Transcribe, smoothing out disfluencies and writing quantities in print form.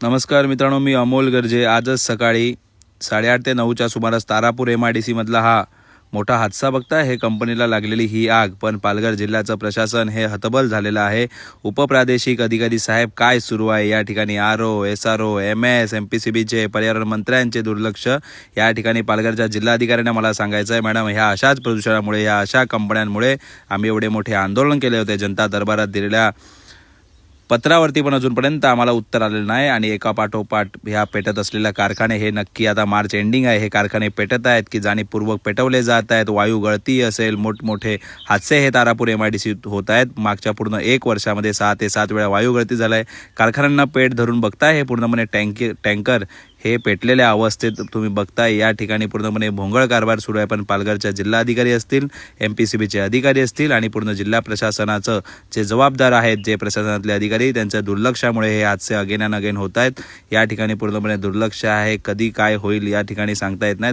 नमस्कार मित्रांनो, मी अमोल गर्जे। आजच सकाळी 8:30 ते 9च्या सुमारास तारापूर MIDC मधला हा मोठा हादसा बघताय। हे कंपनीला लागलेली ही आग, पण पालघर जिल्ह्याचं प्रशासन हे हतबल झालेलं आहे। उपप्रादेशिक अधिकारी साहेब, काय सुरू आहे या ठिकाणी? RO, SRO, MS, MPCBचे पर्यावरण मंत्र्यांचे दुर्लक्ष या ठिकाणी पालघरच्या जिल्हाधिकाऱ्यांना मला सांगायचं आहे, मॅडम, ह्या अशाच प्रदूषणामुळे, या अशा कंपन्यांमुळे आम्ही एवढे मोठे आंदोलन केले होते। जनता दरबारात दिलेल्या पत्रावरती पण अजूनपर्यंत आम्हाला उत्तर आलेलं नाही आणि एका पाठोपाठ ह्या पेटत असलेल्या कारखाने, हे नक्की आता मार्च एंडिंग आहे, हे कारखाने पेटत आहेत की जाणीवपूर्वक पेटवले जात आहेत? वायू गळती असेल, मोठमोठे हादसे हे तारापूर MIDC होत आहेत। मागच्या पूर्ण 1 वर्षामध्ये 6 ते 7 वेळा वायू गळती झाला आहे। कारखान्यांना पेट धरून बघताय, हे पूर्णपणे टँकर हे पेटलेल्या अवस्थेत तुम्ही बघताय। या ठिकाणी पूर्णपणे भोंगळ कारभार सुरू आहे। पण पालघरच्या जिल्हाधिकारी असतील, MPCBचे अधिकारी असतील आणि पूर्ण जिल्हा प्रशासनाचं जे जबाबदार आहेत, जे प्रशासनातले अधिकारी, त्यांच्या दुर्लक्षामुळे हे हादसे अगेन अँड अगेन होत आहेत। या ठिकाणी पूर्णपणे दुर्लक्ष आहे। कधी काय होईल या ठिकाणी सांगता येत नाही।